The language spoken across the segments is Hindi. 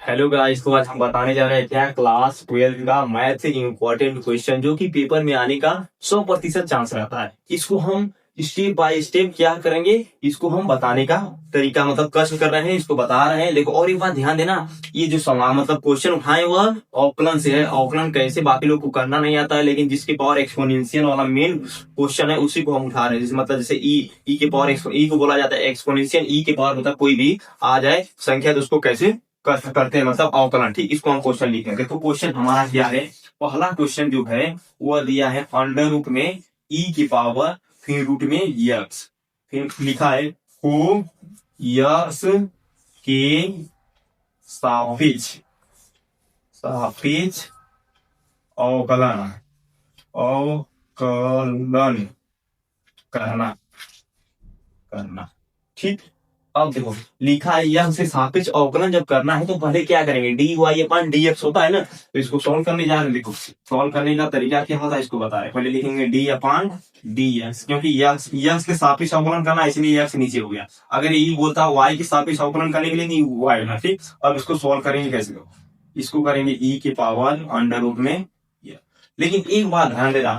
हेलो गाइस, तो आज हम बताने जा रहे हैं क्या क्लास 12 का मैथ से इम्पोर्टेंट क्वेश्चन जो कि पेपर में आने का 100% चांस रहता है। इसको हम स्टेप बाय स्टेप क्या करेंगे, इसको हम बताने का तरीका मतलब कष्ट कर रहे हैं, इसको बता रहे हैं। देखो और एक बात ध्यान देना, ये जो सवाल मतलब क्वेश्चन उठाए वह अवकलन से है। अवकलन कैसे बाकी लोग को करना नहीं आता है, लेकिन जिसके पावर एक्सपोनेंशियल वाला मेन क्वेश्चन है उसी को हम उठा रहे हैं। जैसे मतलब जैसे ई के पावर ई को बोला जाता है एक्सपोनेंशियल, ई के पावर मतलब कोई भी आ जाए संख्या तो उसको कैसे करते हैं मतलब अवकलन। ठीक, इसको हम क्वेश्चन लिखेंगे। देखो क्वेश्चन हमारा क्या है, पहला क्वेश्चन जो है वह दिया है अंडर रूट में ई की पावर फिर रूट में यक्स, फिर लिखा है को यक्स के सापेक्ष सापेक्ष अवकलन अवकलन करना करना। ठीक, अब देखो लिखा है यह से सापेक्ष अवकलन जब करना है तो पहले क्या करेंगे, डी वाई अपन डी एक्स होता है ना, तो इसको सॉल्व करने जा रहे हैं। देखो सॉल्व करने का तरीका क्या होता है इसको बता रहे। पहले लिखेंगे डी अपान डी एक्स, क्योंकि यक्स के सापेक्ष अवकलन करना है इसलिए यक्स नीचे हो गया। अगर ये बोलता है वाई के सापेक्ष अवकलन करने के लिए नहीं वाई ना। ठीक, अब इसको सॉल्व करेंगे कैसे, इसको करेंगे ई के पावर अंडर रूट में। लेकिन एक बात ध्यान देना,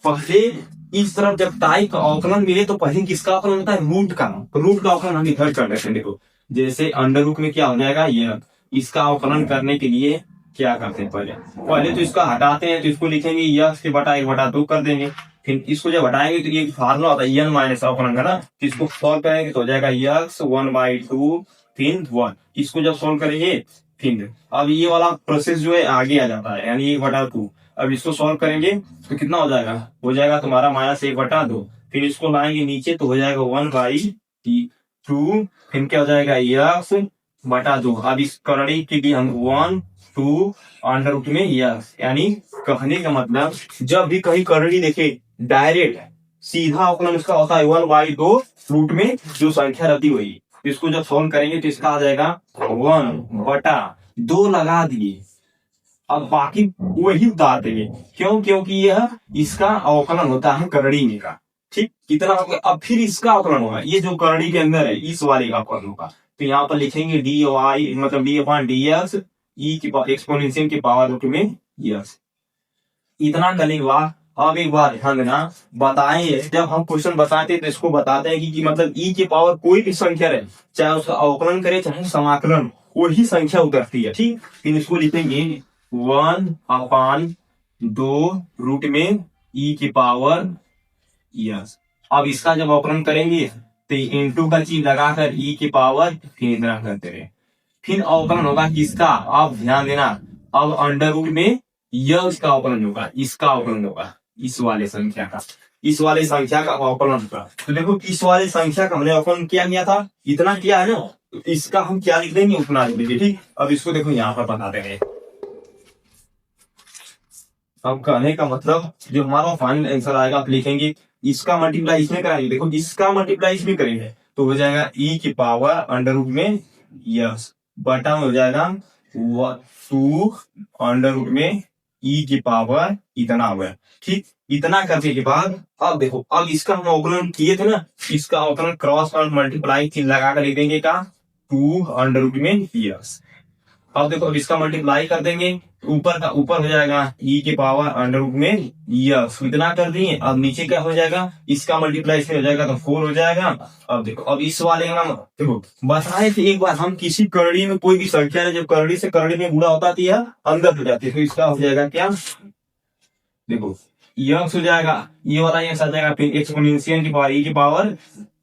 पहले इस तरफ जब टाई का अवकलन मिले तो पहले किसका अवकलन होता है, रूट का। तो रूट का अवकलन हम इधर कर लेते हैं। देखो जैसे अंडर रूट में क्या हो जाएगा ये, इसका अवकलन करने के लिए क्या करते हैं, पहले तो इसका हटाते हैं, तो इसको लिखेंगे यक्स के बटा 1/2 कर देंगे। फिर इसको जब हटाएंगे तो ये फार्मूला होता है एन माइनस अवकलन का ना, तो इसको सॉल्व करेंगे तो हो जाएगा यक्स 1/2 फिर 1। इसको जब सॉल्व करेंगे फिर अब ये वाला प्रोसेस जो है आगे आ जाता है, यानी 1/2। अब इसको सॉल्व करेंगे तो कितना हो जाएगा तुम्हारा -1/2। फिर इसको लाएंगे नीचे तो हो जाएगा 1/2। फिर क्या हो जाएगा x/2। अब इस करड़ी के लिए हम 1 2 अंडर रूट में यक्स, यानी कहने का मतलब जब भी कहीं करड़ी देखे डायरेक्ट सीधा अवकलन उसका होता है 1/2 रूट में जो संख्या रहती हुई। इसको जब सॉल्व करेंगे तो इसका आ जाएगा 1/2 लगा दिए। अब बाकी वही उतार देंगे, क्यों, क्योंकि यह इसका अवकलन होता है करड़ी में का। ठीक, कितना होगा, अब फिर इसका अवकलन होगा, ये जो करड़ी के अंदर है इस वाले का अवकलन होगा। तो यहाँ पर लिखेंगे डी वाई मतलब डी अपान डी एक्स ई की एक्सपोनेंशियल की पावर रूट में यक्स। इतना करने के बाद अब एक बार ध्यान देना, बताएं जब हम क्वेश्चन बताते हैं तो इसको बताते हैं कि मतलब ई की पावर कोई भी संख्या रहे, चाहे उसका अवकलन करे चाहे समाकलन, वही संख्या उतरती है। ठीक, फिर इसको लिखेंगे 1/2 रूट में ई की पावर यस। अब इसका जब अवकलन करेंगे तो इंटू का चीज लगाकर ई की पावर फिर इतना करते रहे। फिर अवकलन होगा किसका, आप ध्यान देना, अब अंडर रूट में यक्स का अवकलन होगा, इसका अवकलन होगा इस वाले संख्या का, इस वाले संख्या का अवकलन होगा। तो देखो इस वाले संख्या का हमने अवकलन किया था, इतना किया है ना, तो इसका हम क्या लिख देंगे उतना लिख देंगे। ठीक, अब इसको देखो यहाँ पर बता देंगे। अब कहने का मतलब जो हमारा फाइनल आंसर आएगा आप लिखेंगे इसका मल्टीप्लाई इसमें कराएंगे। देखो इसका मल्टीप्लाई इसमें करेंगे तो हो जाएगा ई की पावर अंडर रूट में यस बटा में हो जाएगा 2 अंडर रूट में ई की पावर इतना हुआ। ठीक, इतना करने के बाद अब देखो, अब इसका हम अवकलन किए थे ना, इसका अवकलन क्रॉस और मल्टीप्लाई लगा कर लिख देंगे का 2 अंडर रूट में यस। अब देखो अब इसका मल्टीप्लाई कर देंगे, ऊपर का ऊपर हो जाएगा ई के पावर अंडर रूट में यस, इतना कर दिए। अब नीचे क्या हो जाएगा, इसका मल्टीप्लाई इसमें हो जाएगा तो 4 हो जाएगा। अब देखो अब इस वाले में देखो बताए थे एक बार, हम किसी करड़ी में कोई भी संख्या है जब करड़ी से करड़ी में गुणा होता है अंदर हो जाती है, तो इसका हो जाएगा क्या, देखो यक्स हो जाएगा, ये वाला यक्स आ जाएगा, फिर एक्सपोनेंशियल की पावर ई की पावर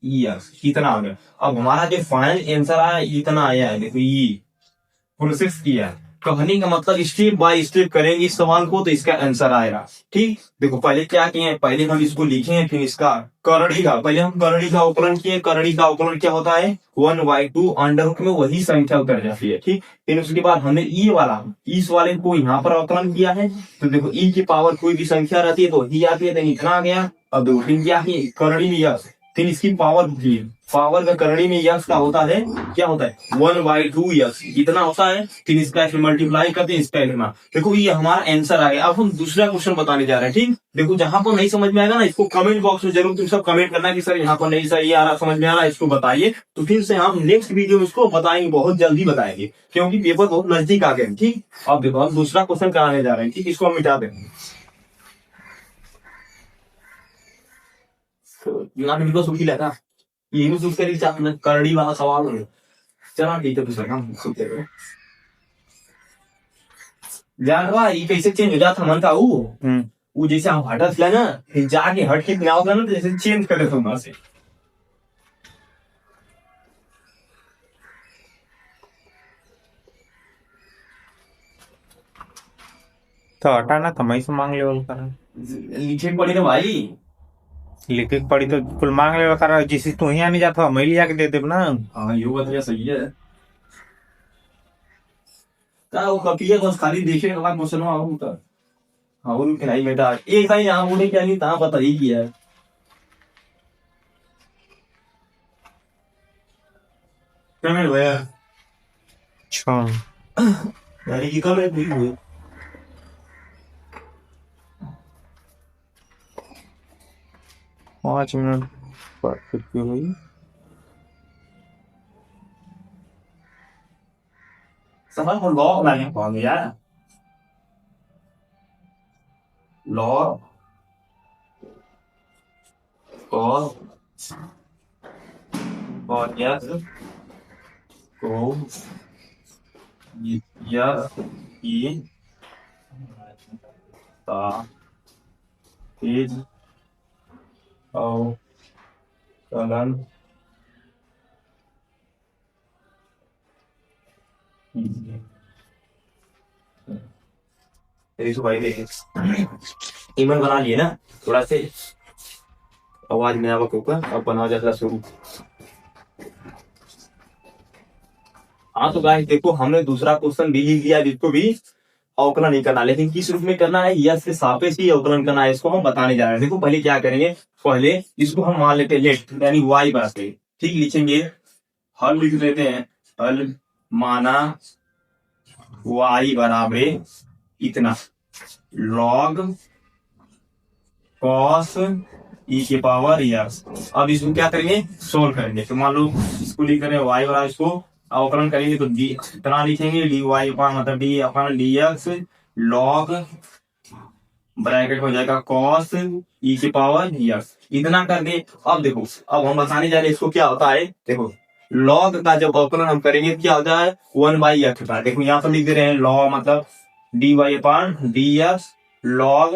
यक्स, इतना आ गया। अब हमारा जो फाइनल आंसर आया इतना आया है। देखो ये प्रोसेस किया, कहने का मतलब स्टेप बाय स्टेप करेंगे इस सवाल को तो इसका आंसर आएगा। ठीक, देखो पहले क्या किए हैं, पहले हम इसको लिखे हैं, फिर इसका करड़ी का पहले हम करड़ी का अवकलन किए। करड़ी का अवकलन क्या होता है 1/2 अंडर रूट में वही संख्या उतर जाती है। ठीक, फिर उसके बाद हमने ई वाला इस वाले को यहाँ पर अवकलन किया है, तो देखो ई की पावर कोई भी संख्या रहती है तो ही आती है, इतना आ गया। अब देखो फिर क्या करड़ी में यस, फिर इसकी पावर होती है, पावर का करणी में यक्स का होता है, क्या होता है 1/2 यक्स, इतना होता है। फिर इसका मल्टीप्लाई करते हैं इसका इतना। देखो ये हमारा आंसर आ गया। अब हम दूसरा क्वेश्चन बताने जा रहे हैं, ठीक। देखो जहां पर नहीं समझ में आएगा ना, इसको कमेंट बॉक्स में जरूर तुम सब कमेंट करना कि सर यहाँ पर नहीं सही आ रहा, समझ में आ रहा है, इसको बताइए। तो फिर से हम नेक्स्ट वीडियो में इसको बताएंगे, बहुत जल्दी बताएंगे, क्योंकि पेपर बहुत नजदीक आ गए, ठीक। अब देखो हम दूसरा क्वेश्चन कराने जा रहे हैं, ठीक। इसको हम मिटा देंगे। सुखी लगा ये सुख करी करड़ी वाला सवाल है। चला ठीक है, दूसरा काम सुनते रहो। जानवा ये कैसे चेंज हो जाता मन का वो जैसे हम हटत ला ना, फिर जाके हट के क्या होगा ना, तो जैसे चेंज करे थे वहां से। तो हटाना था, मैं से मांग लेवल कर लिखे पड़ी ना भाई, लिखे पड़ी तो कुल मांग लेवल कर। जिस तू ही नहीं जाता मैं लिया के दे दे ना। हाँ ये बात सही है। क्या वो कपिया बस खाली देखे के बाद क्वेश्चन आऊं तो हाँ वो के नहीं बेटा एक ही यहाँ बोले क्या नहीं ता पता ही किया है। क्या भैया अच्छा यार ये कब है पूरी हुई 5 मिनट पर कितनी हुई? समझ con ló là những con gì á ló có con nhá cố nhịp nhá ý tỏ ít âu cho nên इसको भाई देख ईमेल बना लिए ना थोड़ा से आवाज में आवा कुका अब बनाओ जैसा शुरू। हाँ तो गाइस देखो हमने दूसरा क्वेश्चन भी लिख लिया जिसको भी अवकलन नहीं करना, लेकिन किस रूप में करना है, यस के सापेक्ष ही अवकलन करना है, इसको हम बताने जा रहे हैं। देखो पहले क्या करेंगे, पहले इसको हम मान लेते हैं लेट यानी वाई बनाते, ठीक। लिखेंगे हल लिख लेते हैं, हल माना वाई बराबर इतना लॉग कॉस ई के पावर यस। अब इसको क्या करेंगे, सोल्व करेंगे। तो मान लो इसको लिख रहे हैं वाई बराबर, इसको अवकलन करेंगे तो डी इतना लिखेंगे डी वाई अपॉन मतलब D upon D X log bracket हो जाएगा कॉस ई के पावर यस, इतना कर दे। अब देखो अब हम बताने जा रहे हैं इसको क्या होता है। देखो लॉग का जब अवकलन हम करेंगे क्या होता है 1/x का। देखो यहाँ पर लिख दे रहे हैं लॉग मतलब D Y upon D X log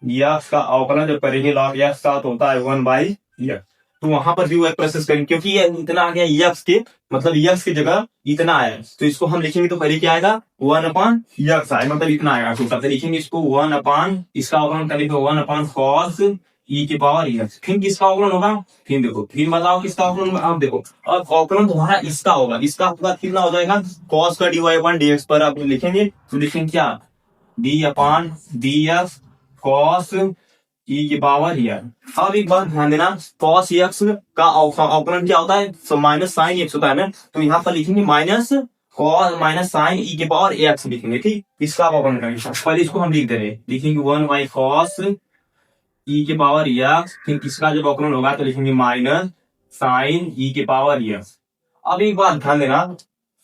यक्स का अवकलन जब करेंगे लॉग यक्स का तो होता है 1/x। तो वहां पर भी वो प्रोसेस करेंगे क्योंकि ये इतना आ गया यक्स के मतलब यक्स की जगह इतना आया, तो इसको हम लिखेंगे तो पहले क्या आएगा 1/x आए मतलब इतना आएगा। तो कहते लिखेंगे इसको 1 इसका अवकलन करेंगे 1 कॉस ई के पावर यक्स। फिर किसका अवकलन होगा, फिर देखो फिर बताओ किसका अवकलन होगा। आप देखो अब अवकलन तुम्हारा इसका होगा, इसका होगा कितना हो जाएगा कॉस का D Y upon D X पर आप लिखेंगे तो लिखेंगे क्या D upon D X cos E की पावर यक्स। अब एक बात ध्यान देना कॉस यक्स का अवकलन क्या होता है माइनस साइन एक्स होता है ना, तो यहाँ पर लिखेंगे माइनस कॉस माइनस साइन ई के पावर एक्स लिखेंगे, ठीक। इसका अवकलन करेंगे पहले इसको हम लिख दे रहे लिखेंगे 1/cos ई के पावर यक्स। फिर इसका जब अवकलन होगा तो लिखेंगे माइनस साइन ई के पावर यक्स। अब एक बात ध्यान देना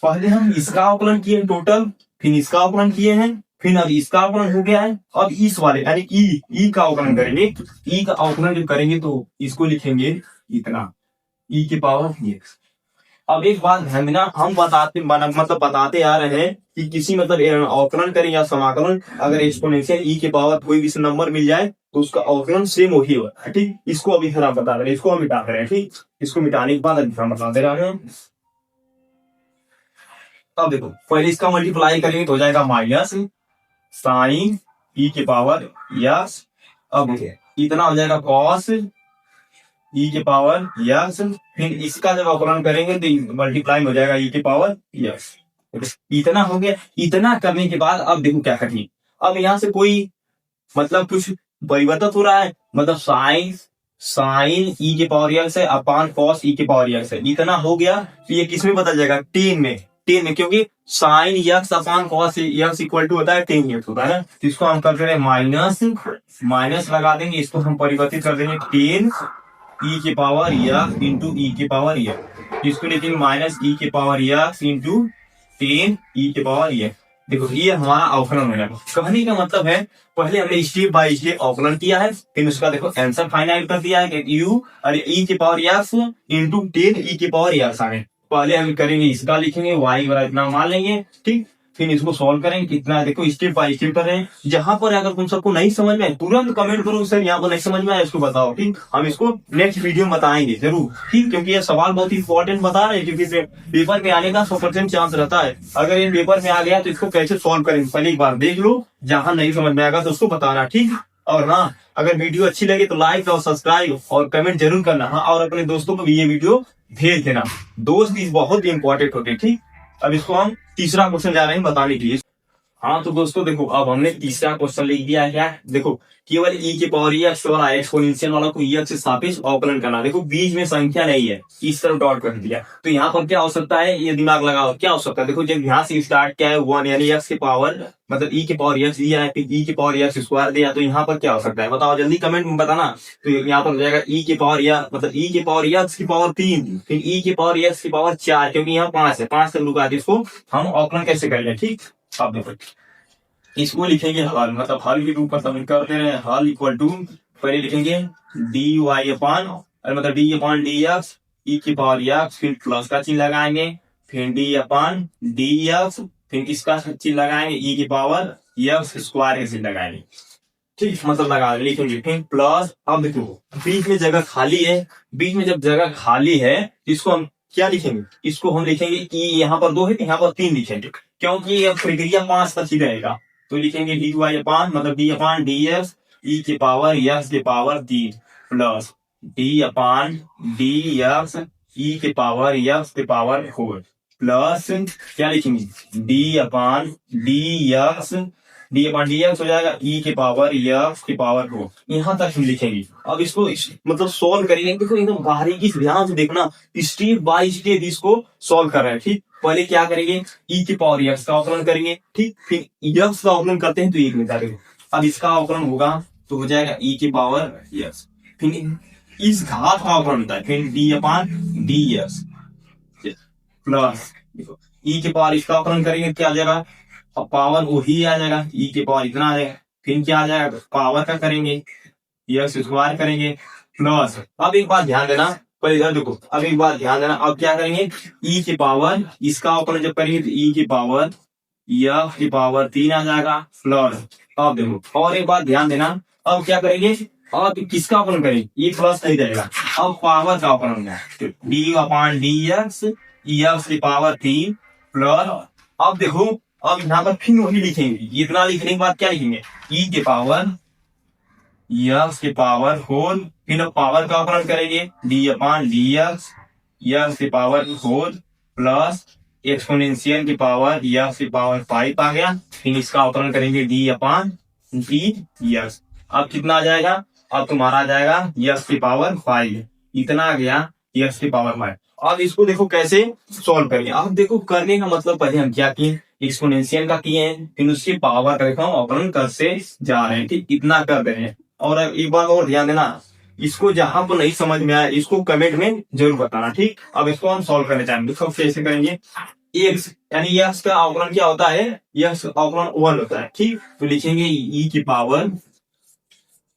पहले हम इसका अवकलन किए टोटल, फिर इसका अवकलन किए हैं, फिर अब इसका अवकलन हो गया है। अब इस वाले यानी ई का अवकलन करेंगे, ई का अवकलन जब करेंगे तो इसको लिखेंगे इतना ई के पावर एक्स। अब एक बात ध्यान देना हम बताते आ रहे हैं कि किसी मतलब अवकलन करें या समाकलन अगर एक्सपोनेंशियल ई के पावर कोई भी नंबर मिल जाए तो उसका अवकलन सेम वही होगा, ठीक। इसको अभी हम बता रहे हैं, इसको हम मिटा रहे हैं, ठीक। इसको मिटाने के बाद अभी हम बता दे रहे हैं। अब देखो पहले इसका मल्टीप्लाई करेंगे तो हो जाएगा माइनस साइन ई के पावर यस। अब इतना हो जाएगा कॉस ई के पावर यस। फिर इसका जब अवकलन करेंगे तो मल्टीप्लाई हो जाएगा ई के पावर यस। इतना हो गया। इतना करने के बाद अब देखो क्या करेंगे, अब यहाँ से कोई मतलब कुछ परिवर्तन हो रहा है मतलब साइन साइन ई के पावर एक्स है अपान कॉस ई के पावर एक्स है, इतना हो गया। तो ये किस में बदल जाएगा, टेन में, टेन में, क्योंकि sine X upon cos X equal to होता है टेन एक्स होता है ना। तो इसको हम कर रहे हैं माइनस, माइनस लगा देंगे, इसको हम परिवर्तित कर देंगे टेन ई के पावर एक्स इंटू ई के पावर एक्स, इसको लिखेंगे माइनस ई के पावर एक्स इंटू टेन ई के पावर एक्स। देखो ये हमारा अवकलन हो जाएगा। कहने का मतलब है पहले हमने स्टेप बाय स्टेप अवकलन किया है, फिर उसका देखो आंसर फाइनल कर दिया है कि यू अरे ई के पावर एक्स इंटू टेन ई के पावर एक्स आ गए। पहले हम करेंगे इसका, लिखेंगे वाई बराबर इतना मान लेंगे, ठीक, फिर इसको सॉल्व करेंगे कितना, देखो स्टेप बाय स्टेप कर रहे हैं। जहां पर अगर तुम सबको नहीं समझ में आए तुरंत कमेंट करो सर यहाँ पर नहीं समझ में आया इसको बताओ, ठीक, हम इसको नेक्स्ट वीडियो में बताएंगे जरूर, ठीक, क्योंकि ये सवाल बहुत इंपॉर्टेंट बता रहे हैं, क्योंकि पेपर में आने का 100% चांस रहता है। अगर ये पेपर में आ गया तो इसको कैसे सॉल्व करेंगे पहले एक बार देख लो, जहां नहीं समझ में आएगा तो उसको बताना, ठीक। और हाँ, अगर वीडियो अच्छी लगे तो लाइक और सब्सक्राइब और कमेंट जरूर करना, हाँ, और अपने दोस्तों को भी ये वीडियो भेज देना। दोस्त भी बहुत इंपॉर्टेंट होते हैं, ठीक। अब इसको हम तीसरा क्वेश्चन जा रहे हैं बताने के लिए। हाँ तो दोस्तों देखो अब हमने तीसरा क्वेश्चन लिख दिया है, क्या, देखो केवल ई के पावर एक्स वाला एक्सपोनेंशियल वाला को एक्स से सापेक्ष अवकलन करना। देखो बीच में संख्या नहीं है, इस तरफ डॉट कर दिया, तो यहाँ पर क्या हो सकता है, ये दिमाग लगाओ क्या हो सकता है। देखो जब यहाँ से स्टार्ट किया है 1 यानी एक्स के पावर मतलब ई के पावर एक्स दिया है, फिर ई के पावर एक्स स्क्वायर दिया, तो यहाँ पर क्या हो सकता है बताओ जल्दी कमेंट में बताना। तो यहाँ पर हो जाएगा ई के पावर या मतलब ई के पावर एक्स की पावर 3, फिर ई के पावर एक्स की पावर 4, क्योंकि यहाँ 5 है, 5 से लुका, इसको हम अवकलन कैसे करेंगे, ठीक। अब देखो इसको लिखेंगे हल, मतलब हल के रूप में समीकरण करते हैं, हल इक्वल टू पहले लिखेंगे डी वाई अपान मतलब डी अपान डी एक्स ई की पावर एक्स, फिर प्लस का चिन्ह लगाएंगे, फिर डी अपान डी एक्स, फिर किसका चिन्ह लगाएंगे ई की पावर एक्स स्क्वायर का चिन्ह लगाएंगे, ठीक, मतलब लगा लिखेंगे, फिर प्लस। अब देखो बीच में जगह खाली है, बीच में जब जगह खाली है इसको हम क्या लिखेंगे, इसको हम लिखेंगे कि यहाँ पर 2 है यहाँ पर 3 लिखेंगे, क्योंकि यह प्रक्रिया 5 तक ही रहेगा। तो लिखेंगे डी वाई अपान मतलब डी अपान डी एक्स ई के पावर एक्स के पावर 3 प्लस डी अपान डी एक्स ई के पावर एक्स के पावर 4 प्लस क्या लिखेंगे डी अपान डी एक्स हो जाएगा ई के पावर एक्स के पावर 4, यहाँ तक हम लिखेंगे। अब इसको मतलब सोल्व करेंगे, देखो एकदम बारीकी से ध्यान से देखना, स्टेप बाय स्टेप इसको सोल्व कर रहे हैं, ठीक। पहले क्या करेंगे ई की पावर एक्स का अवकलन करेंगे, ठीक, फिर एक्स का अवकलन करते हैं तो 1 मिलता है। अब इसका अवकलन होगा तो हो जाएगा ई की पावर एक्स, फिर इस घात का अवकलन होता है फिर डी अपान डी एक्स प्लस ई के पावर इसका अवकलन करेंगे क्या आ जाएगा, अब पावर वही आ जाएगा, ई के पावर इतना आ जाएगा, फिर क्या आ जाएगा पावर का करेंगे एक्स स्क्वायर करेंगे प्लस। अब एक बात ध्यान देना, पहले इधर देखो, अब एक बात ध्यान देना, अब क्या करेंगे ई के पावर इसका अवकलन जब करेंगे तो ई की पावर एक्स की पावर 3 आ जाएगा प्लस। अब देखो और एक बात ध्यान देना, अब क्या करेंगे, अब किसका अवकलन करेंगे, ये प्लस नहीं रहेगा, अब पावर का अवकलन होगा डी अपान डी एक्स की पावर 3 प्लस। अब देखो अब यहाँ पर फिर वही लिखेंगे, इतना लिखने के बाद क्या लिखेंगे ई के पावर एक्स के पावर 4, फिर पावर का अवकलन करेंगे डी अपान डी एक्स के पावर 4 प्लस एक्सपोनेंशियल की पावर एक्स की पावर 5 आ गया, फिर इसका अवकलन करेंगे डी अपान डी एक्स। अब कितना आ जाएगा, अब तुम्हारा आ जाएगा एक्स की पावर 5, इतना आ गया एक्स की पावर 5। अब इसको देखो कैसे सॉल्व करेंगे। अब देखो करने का मतलब पहले हम क्या किए, एक्सपोनेंशियल का किए हैं, फिर उसकी पावर का देखो अवकलन करते जा रहे हैं, ठीक, इतना कर रहे हैं। और एक बात और ध्यान देना, इसको जहां पर नहीं समझ में आया इसको कमेंट में जरूर बताना, ठीक। अब इसको हम सॉल्व करने चाहेंगे, देखो कैसे करेंगे, एक्स यानी एक्स का अवकलन क्या होता है, एक्स अवकलन 1 होता है, ठीक। तो लिखेंगे ई की पावर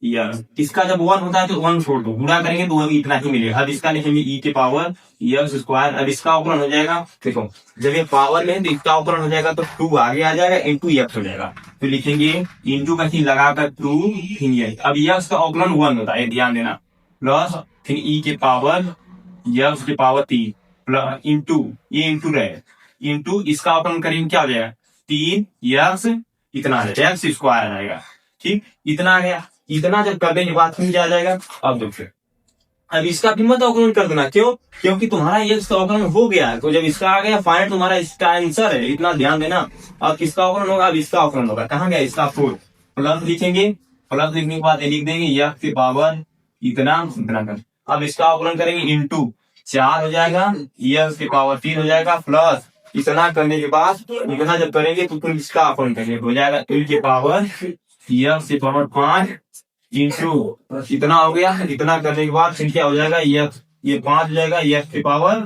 इसका जब 1 होता है तो 1 छोड़ दो, गुणा करेंगे तो इतना ही मिलेगा। अब इसका लिखेंगे ई के पावर एक्स स्क्वायर, अब इसका अवकलन हो जाएगा, देखो जब ये पावर में है तो इसका अवकलन हो जाएगा तो 2 आगे आ जाएगा इंटू एक्स हो जाएगा, तो लिखेंगे इंटू का चिन्ह लगाकर 2 फिर अब एक्स का अवकलन 1 होता है ध्यान देना, प्लस फिर ई के पावर एक्स की पावर 3 प्लस इंटू ये इंटू रहे इंटू इसका अवकलन करेंगे क्या हो जाएगा 3 एक्स इतना आ जाएगा एक्स स्क्वायर आ जाएगा, ठीक, इतना आ गया। इतना जब कर देंगे बात समझ आ जाएगा। अब देखो अब इसका भी मत अवकलन कर देना, क्यों, क्योंकि तुम्हारा ये अवकलन हो गया है, तो जब इसका आ गया फाइनल तुम्हारा इसका आंसर है, इतना ध्यान देना। अब किसका अवकलन होगा, अब इसका अवकलन होगा, कहाँ गया इसका 4 प्लस लिखेंगे, प्लस लिखने के बाद लिख देंगे एक्स की पावर इतना इतना कर। अब इसका अवकलन करेंगे इंटू 4 हो जाएगा, यक्स की पावर 3 हो जाएगा, प्लस इतना करने के बाद इतना जब करेंगे तो फिर इसका अवकलन करेंगे, हो जाएगा e की पावर यक्स की पावर 5 इंटू इतना हो गया। इतना करने के बाद फिर क्या हो जाएगा, ये 5 हो जाएगा, यक्स की पावर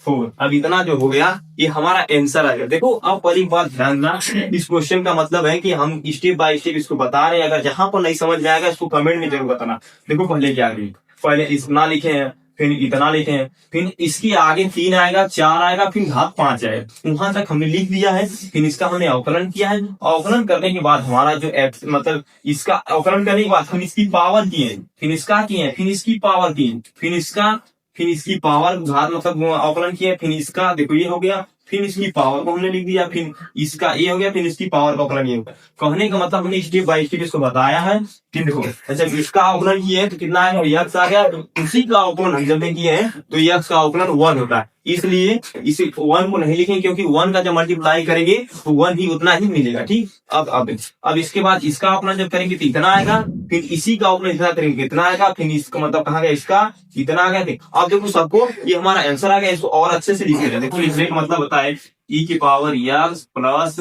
4। अब इतना जो हो गया ये हमारा आंसर आएगा। देखो अब पहली बात ध्यान देना, इस क्वेश्चन का मतलब है कि हम स्टेप बाय स्टेप इसको बता रहे हैं। अगर जहां पर नहीं समझ में आएगा इसको कमेंट में जरूर बताना। देखो पहले क्या है, पहले इतना लिखे हैं, फिर इतना लिखे हैं, फिर इसके आगे 3 आएगा, 4 आएगा, फिर घात 5 आएगा। वहां तक हमने लिख दिया है, फिर इसका हमने अवकलन किया है। अवकलन करने के बाद हमारा जो मतलब इसका अवकलन करने के बाद फिर इसकी पावर की है, फिर इसका की है, फिर इसकी पावर की है, फिर इसकी पावर घात मतलब अवकलन किया, फिर इसका देखो ये हो गया, फिर इसकी पावर को हमने लिख दिया, फिर इसका ये हो गया, फिर इसकी पावर का अवकलन ये हो गया। कहने का मतलब हमने स्टेप बाय स्टेप इसको बताया है। फिर देखो अच्छा इसका अवकलन किए है तो कितना है, यक्स आ गया। उसी का अवकलन हम जब किए हैं तो यक्स का अवकलन 1 होता है, इसलिए इसे 1 को नहीं लिखेंगे क्योंकि 1 का जब मल्टीप्लाई करेंगे तो 1 ही उतना ही मिलेगा। ठीक, अब इसके बाद इसका अवकलन जब करेंगे तो इतना आएगा, फिर इसी का अवकलन इतना करेंगे कितना आएगा, फिर इसका मतलब कहाँ गया, इसका इतना आ गया। अब देखो सबको ये हमारा आंसर आ गया। इसको और अच्छे से लिखे, देखो लिखने का मतलब होता है e की power x plus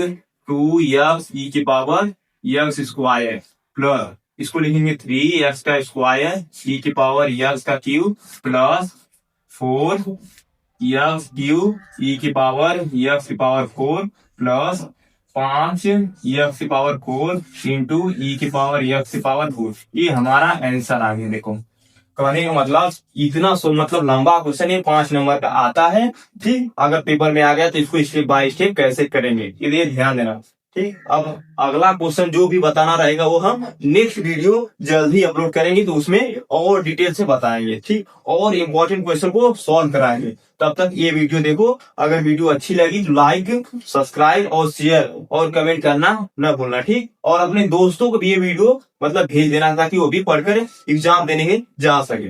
2x e की पावर यक्स स्क्वायर प्लस इसको लिखेंगे 3x का स्क्वायर e की पावर यक्स का cube plus 4x cube e की पावर यक्स की पावर 4 प्लस 5x की पावर 4 इंटू e की पावर यक्स की पावर 4। ये हमारा आंसर आ गया। देखो कहने का मतलब इतना मतलब लंबा क्वेश्चन ये 5 नंबर का आता है। ठीक, अगर पेपर में आ गया तो इसको स्टेप बाय स्टेप कैसे करेंगे ये ध्यान देना। ठीक, अब अगला क्वेश्चन जो भी बताना रहेगा वो हम नेक्स्ट वीडियो जल्द ही अपलोड करेंगे, तो उसमें और डिटेल से बताएंगे। ठीक, और इम्पोर्टेंट क्वेश्चन को सॉल्व कराएंगे। तब तक ये वीडियो देखो, अगर वीडियो अच्छी लगी तो लाइक, सब्सक्राइब और शेयर और कमेंट करना न भूलना। ठीक, और अपने दोस्तों को भी ये वीडियो मतलब भेज देना ताकि वो भी पढ़कर एग्जाम देने के जा सके।